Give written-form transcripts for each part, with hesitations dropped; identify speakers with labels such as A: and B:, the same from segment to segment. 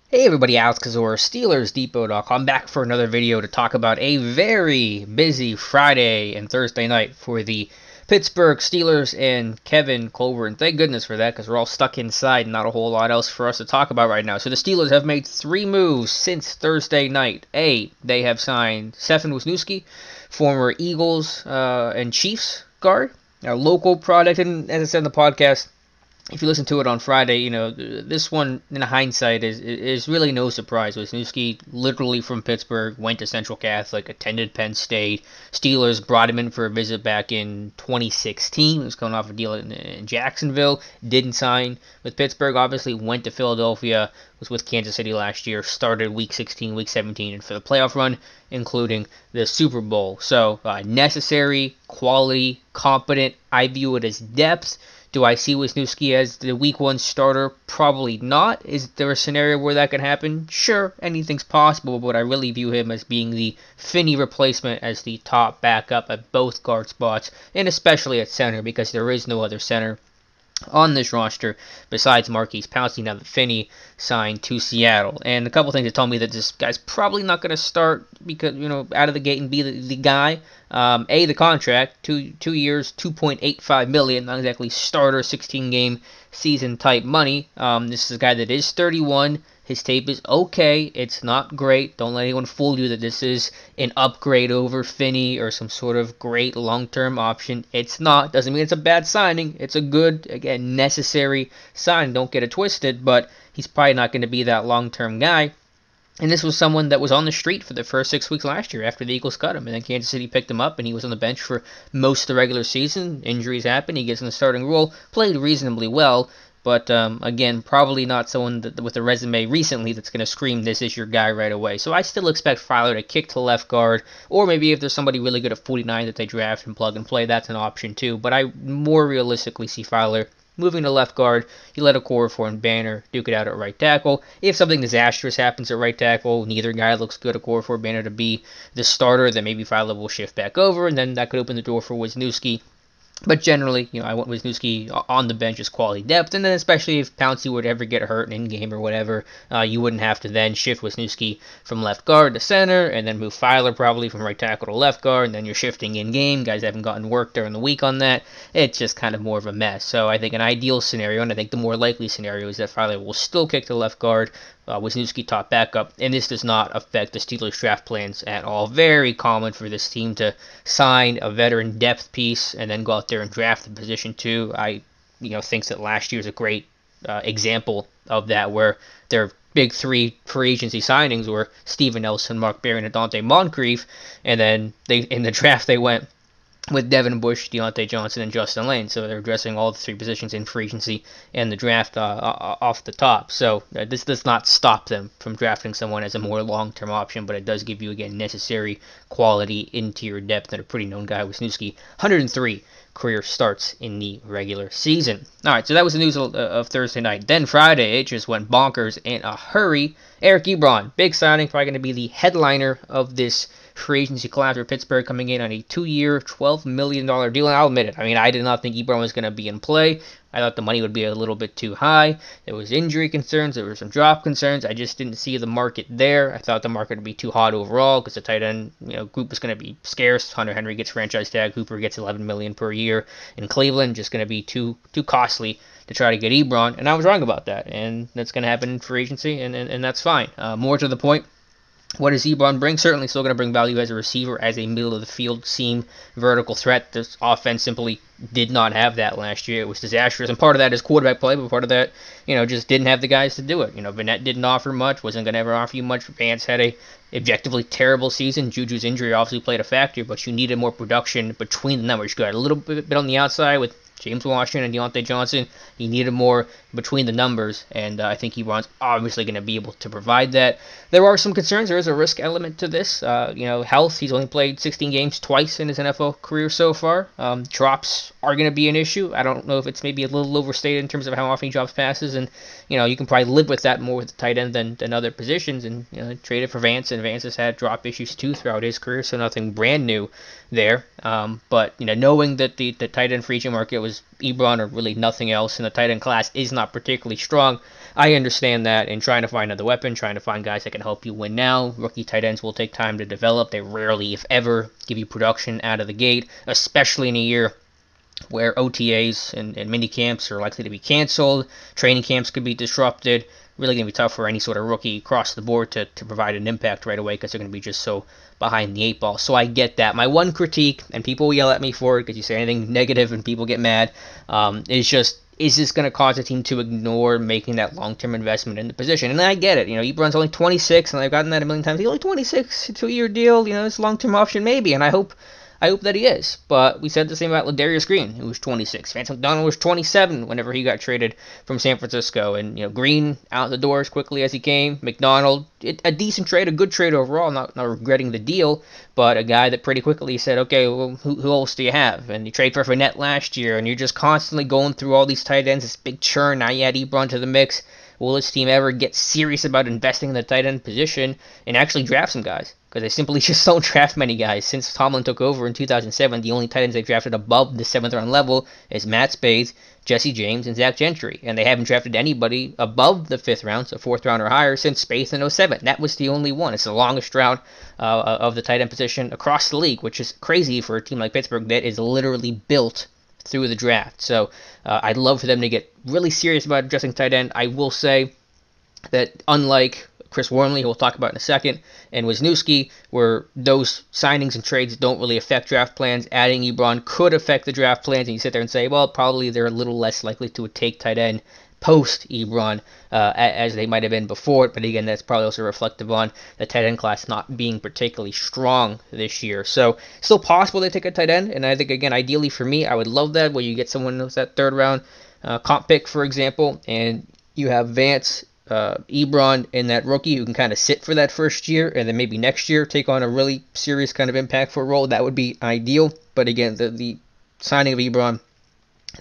A: Hey everybody, Alex Kozora, SteelersDepot.com, back for another video to talk about a very busy Friday and Thursday night for the Pittsburgh Steelers and Kevin Clover. And thank goodness for that, because we're all stuck inside and not a whole lot else for us to talk about right now. So the Steelers have made 3 moves since Thursday night. They have signed Stefan Wisniewski, former Eagles and Chiefs guard, a local product, and as I said in the podcast, if you listen to it on Friday, this one in hindsight is really no surprise. Wisniewski, literally from Pittsburgh, went to Central Catholic, attended Penn State. Steelers brought him in for a visit back in 2016. He was coming off a deal in Jacksonville. Didn't sign with Pittsburgh, obviously. Went to Philadelphia, was with Kansas City last year. Started Week 16, Week 17, and for the playoff run, including the Super Bowl. So necessary, quality, competent. I view it as depth. Do I see Wisniewski as the Week 1 starter? Probably not. Is there a scenario where that could happen? Sure, anything's possible, but I really view him as being the Finney replacement as the top backup at both guard spots, and especially at center, because there is no other center on this roster besides Marquise Pouncey now that Finney signed to Seattle. And a couple things that tell me that this guy's probably not going to start because, out of the gate and be the guy. The contract, 2 years, $2.85 million, not exactly starter, 16-game season type money. This is a guy that is 31. His tape is okay. It's not great. Don't let anyone fool you that this is an upgrade over Finney or some sort of great long-term option. It's not. Doesn't mean it's a bad signing. It's a good, again, necessary sign. Don't get it twisted, but he's probably not going to be that long-term guy. And this was someone that was on the street for the first 6 weeks last year after the Eagles cut him. And then Kansas City picked him up, and he was on the bench for most of the regular season. Injuries happen. He gets in the starting role. Played reasonably well. But, again, probably not someone with a resume recently that's going to scream, this is your guy right away. So I still expect Filer to kick to left guard, or maybe if there's somebody really good at 49 that they draft and plug and play, that's an option too. But I more realistically see Filer moving to left guard. You let Okorafor and Banner duke it out at right tackle. If something disastrous happens at right tackle, neither guy looks good, Okorafor or Banner to be the starter, then maybe Filer will shift back over, and then that could open the door for Wisniewski. But generally, I want Wisniewski on the bench as quality depth, and then especially if Pouncey would ever get hurt in game or whatever, you wouldn't have to then shift Wisniewski from left guard to center, and then move Filer probably from right tackle to left guard, and then you're shifting in game. Guys haven't gotten work during the week on that. It's just kind of more of a mess. So I think an ideal scenario, and I think the more likely scenario, is that Filer will still kick to left guard, Wisniewski top backup, and this does not affect the Steelers draft plans at all. Very common for this team to sign a veteran depth piece and then go out there and draft the position too. I think that last year's a great example of that, where their big 3 free agency signings were Steven Nelson, Mark Barron, and Dante Moncrief, and then in the draft they went with Devin Bush, Deontay Johnson, and Justin Lane. So they're addressing all the 3 positions in free agency and the draft off the top. So this does not stop them from drafting someone as a more long-term option, but it does give you, again, necessary quality interior depth and a pretty known guy, Wisniewski. 103 career starts in the regular season. All right, so that was the news of Thursday night. Then Friday, it just went bonkers in a hurry. Eric Ebron, big signing, probably going to be the headliner of this free agency class for Pittsburgh, coming in on a 2-year, $12 million deal. And I'll admit it, I did not think Ebron was going to be in play. I thought the money would be a little bit too high. There was injury concerns. There were some drop concerns. I just didn't see the market there. I thought the market would be too hot overall because the tight end group was going to be scarce. Hunter Henry gets franchise tag. Hooper gets $11 million per year. In Cleveland, just going to be too costly to try to get Ebron. And I was wrong about that. And that's going to happen in free agency, and that's fine. More to the point, what does Ebron bring? Certainly still going to bring value as a receiver, as a middle-of-the-field seam vertical threat. This offense simply did not have that last year. It was disastrous, and part of that is quarterback play, but part of that, just didn't have the guys to do it. Vanette didn't offer much, wasn't going to ever offer you much. Vance had a objectively terrible season. Juju's injury obviously played a factor, but you needed more production between the numbers. You got a little bit on the outside with James Washington and Deontay Johnson. You needed more between the numbers, and I think Ebron's obviously going to be able to provide that. There are some concerns. There is a risk element to this. Health. He's only played 16 games twice in his NFL career so far. Drops are going to be an issue. I don't know if it's maybe a little overstated in terms of how often he drops passes, and you can probably live with that more with the tight end than other positions. And traded for Vance, and Vance has had drop issues too throughout his career, so nothing brand new there. But knowing that the tight end free agent market was Ebron or really nothing else, and the tight end class is not not particularly strong. I understand that, and trying to find another weapon, trying to find guys that can help you win now. Rookie tight ends will take time to develop. They rarely, if ever, give you production out of the gate, especially in a year where OTAs and mini camps are likely to be canceled. Training camps could be disrupted. Really going to be tough for any sort of rookie across the board to provide an impact right away because they're going to be just so behind the 8 ball. So I get that. My one critique, and people yell at me for it because you say anything negative and people get mad, is this going to cause a team to ignore making that long-term investment in the position? And I get it. Ebron's only 26, and I've gotten that a million times. He's only 26, 2-year deal. It's a long-term option maybe, and I hope that he is. But we said the same about Ladarius Green, who was 26. Vance McDonald was 27 whenever he got traded from San Francisco. And, Green out the door as quickly as he came. McDonald, a decent trade, a good trade overall, not regretting the deal, but a guy that pretty quickly said, okay, well, who else do you have? And you trade for Fournette last year, and you're just constantly going through all these tight ends, this big churn. Now you add Ebron to the mix. Will this team ever get serious about investing in the tight end position and actually draft some guys? Because they simply just don't draft many guys. Since Tomlin took over in 2007, the only tight ends they drafted above the 7th round level is Matt Spade, Jesse James, and Zach Gentry. And they haven't drafted anybody above the 5th round, so 4th round or higher, since Spade in 07. That was the only one. It's the longest round of the tight end position across the league, which is crazy for a team like Pittsburgh that is literally built through the draft. So I'd love for them to get really serious about addressing tight end. I will say that unlike Chris Wormley, who we'll talk about in a second, and Wisniewski, where those signings and trades don't really affect draft plans, adding Ebron could affect the draft plans, and you sit there and say, well, probably they're a little less likely to take tight end post-Ebron as they might have been before. But again, that's probably also reflective on the tight end class not being particularly strong this year. So still possible they take a tight end, and I think, again, ideally for me, I would love that, where you get someone who's that 3rd round comp pick, for example, and you have Vance, Ebron, and that rookie who can kind of sit for that first year, and then maybe next year take on a really serious kind of impactful role. That would be ideal. But again, the signing of Ebron,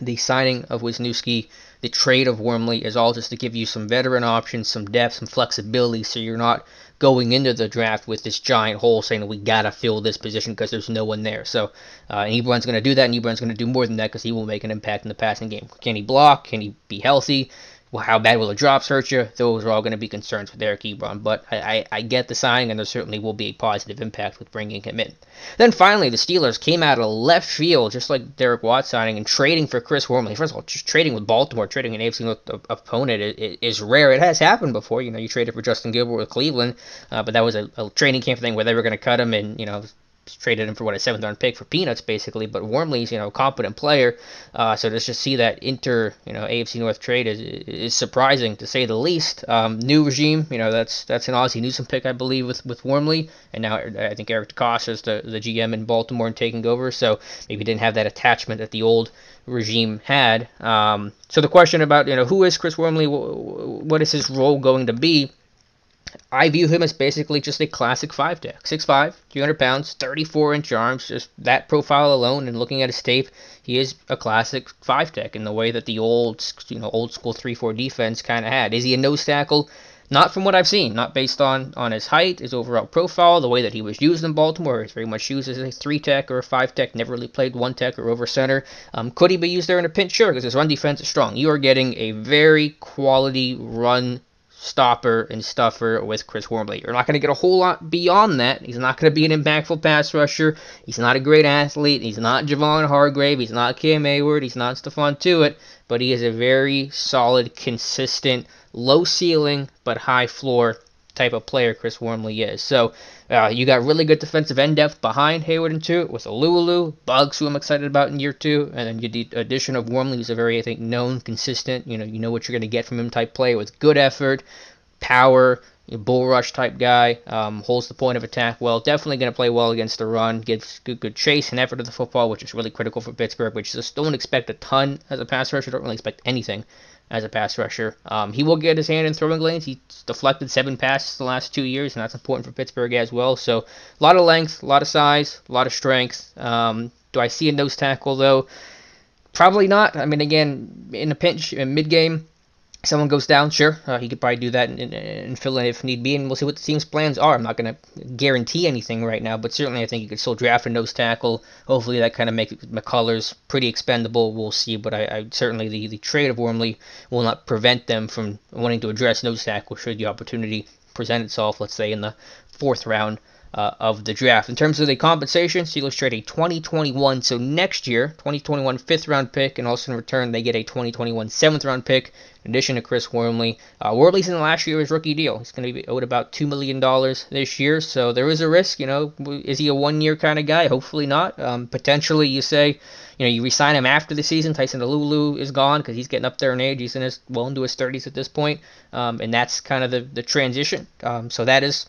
A: the signing of Wisniewski, the trade of Wormley is all just to give you some veteran options, some depth, some flexibility, so you're not going into the draft with this giant hole saying we gotta fill this position because there's no one there. So Ebron's going to do that, and Ebron's going to do more than that because he will make an impact in the passing game. Can he block? Can he be healthy? Well, how bad will the drops hurt you? Those are all going to be concerns with Eric Ebron, but I get the signing, and there certainly will be a positive impact with bringing him in. Then finally, the Steelers came out of left field, just like Derek Watt signing, and trading for Chris Wormley. First of all, just trading with Baltimore, trading an AFC opponent is rare. It has happened before. You traded for Justin Gilbert with Cleveland, but that was a training camp thing where they were going to cut him, and traded him for a 7th round pick for peanuts basically. But Wormley's a competent player, so to just see that AFC North trade is surprising to say the least. New regime, that's an Ozzie Newsome pick, I believe, with Wormley, and now I think Eric DeCosta is the GM in Baltimore and taking over, so maybe didn't have that attachment that the old regime had. So the question about who is Chris Wormley, what is his role going to be? I view him as basically just a classic 5-tech. 6'5", 300 pounds, 34-inch arms. Just that profile alone, and looking at his tape, he is a classic 5-tech in the way that the old school 3-4 defense kind of had. Is he a nose tackle? Not from what I've seen. Not based on his height, his overall profile, the way that he was used in Baltimore. He's very much used as a 3-tech or a 5-tech. Never really played 1-tech or over center. Could he be used there in a pinch? Sure, because his run defense is strong. You are getting a very quality run stopper and stuffer with Chris Wormley. You're not going to get a whole lot beyond that. He's not going to be an impactful pass rusher. He's not a great athlete. He's not Javon Hargrave. He's not Cam Hayward. He's not Stephon Tuitt. But he is a very solid, consistent, low ceiling but high floor type of player Chris Wormley is. So you got really good defensive end depth behind Hayward and Tuitt with Alualu, Bugs, who I'm excited about in year 2, and then you the addition of Wormley, who's a very, I think, known, consistent, you know what you're going to get from him type player with good effort, power, bull rush type guy, holds the point of attack well, definitely going to play well against the run, gives good chase and effort to the football, which is really critical for Pittsburgh, which just don't expect a ton as a pass rusher, don't really expect anything as a pass rusher. He will get his hand in throwing lanes. He's deflected 7 passes the last 2 years, and that's important for Pittsburgh as well. So a lot of length, a lot of size, a lot of strength. Do I see a nose tackle, though? Probably not. I mean, again, in a pinch, in mid-game, someone goes down, sure, he could probably do that and fill in if need be, and we'll see what the team's plans are. I'm not going to guarantee anything right now, but certainly I think you could still draft a nose tackle. Hopefully that kind of makes McCullers pretty expendable. We'll see, but I certainly the trade of Wormley will not prevent them from wanting to address nose tackle should the opportunity present itself, let's say in the 4th round of the draft. In terms of the compensation, Steelers trade a 2021, so next year, 2021 5th round pick, and also in return they get a 2021 7th round pick, in addition to Chris Wormley. Wormley's in the last year of his rookie deal. He's going to be owed about $2 million this year, so there is a risk. Is he a 1-year kind of guy? Hopefully not. Potentially, you say, you resign him after the season. Tyson Alulu is gone because he's getting up there in age. He's well into his 30s at this point, and that's kind of the transition. So that is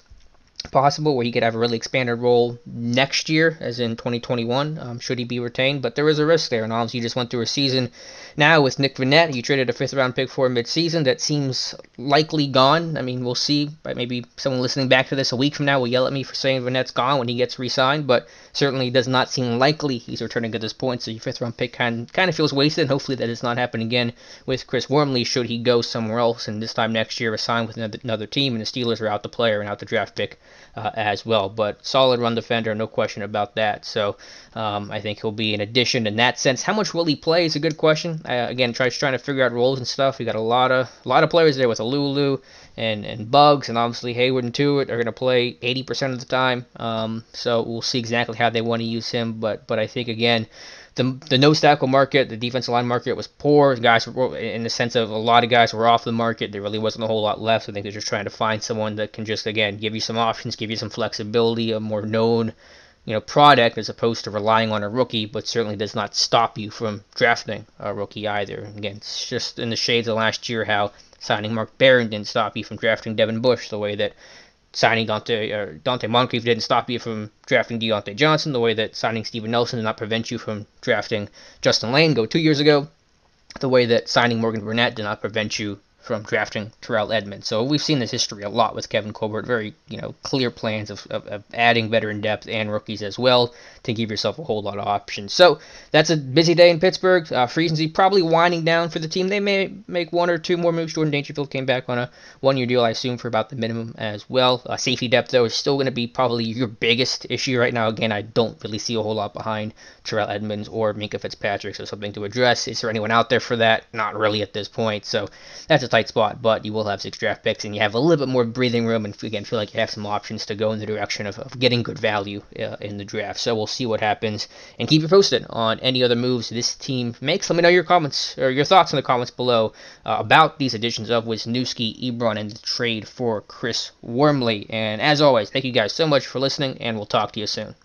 A: possible where he could have a really expanded role next year, as in 2021, should he be retained. But there is a risk there, and obviously you just went through a season now with Nick Vannett. You traded a 5th round pick for mid-season. That seems likely gone. I mean, we'll see. Maybe someone listening back to this a week from now will yell at me for saying Vannett's gone when he gets re-signed, but certainly does not seem likely he's returning at this point. So your 5th round pick kind of feels wasted, and hopefully that does not happen again with Chris Wormley should he go somewhere else, and this time next year resign with another team, and the Steelers are out the player and out the draft pick as well. But solid run defender, no question about that. So I think he'll be an addition in that sense. How much will he play is a good question. Again, trying to figure out roles and stuff. We got a lot of players there with Alulu and Bugs, and obviously Hayward and Tuitt are going to play 80% of the time. So we'll see exactly how they want to use him. But I think again, the nose tackle market, the defensive line market was poor. Guys were, in the sense of a lot of guys were off the market. There really wasn't a whole lot left. So I think they're just trying to find someone that can just, again, give you some options, give you some flexibility, a more known, product, as opposed to relying on a rookie, but certainly does not stop you from drafting a rookie either. Again, it's just in the shades of last year how signing Mark Barron didn't stop you from drafting Devin Bush, the way that signing Dante Moncrief didn't stop you from drafting Deontay Johnson, the way that signing Steven Nelson did not prevent you from drafting Justin Lane 2 years ago, the way that signing Morgan Burnett did not prevent you from drafting Terrell Edmonds. So we've seen this history a lot with Kevin Colbert, very clear plans of adding veteran depth and rookies as well to give yourself a whole lot of options. So that's a busy day in Pittsburgh. Free agency probably winding down for the team. They may make 1 or 2 more moves. Jordan Dangerfield came back on a 1-year deal, I assume, for about the minimum as well. Safety depth, though, is still going to be probably your biggest issue right now. Again, I don't really see a whole lot behind Terrell Edmonds or Minkah Fitzpatrick, so something to address. Is there anyone out there for that? Not really at this point. So that's a tight spot, but you will have 6 draft picks, and you have a little bit more breathing room, and again, feel like you have some options to go in the direction of getting good value in the draft. So we'll see what happens, and keep you posted on any other moves this team makes. Let me know your comments, or your thoughts in the comments below about these additions of Wisniewski, Ebron, and the trade for Chris Wormley. And as always, thank you guys so much for listening, and we'll talk to you soon.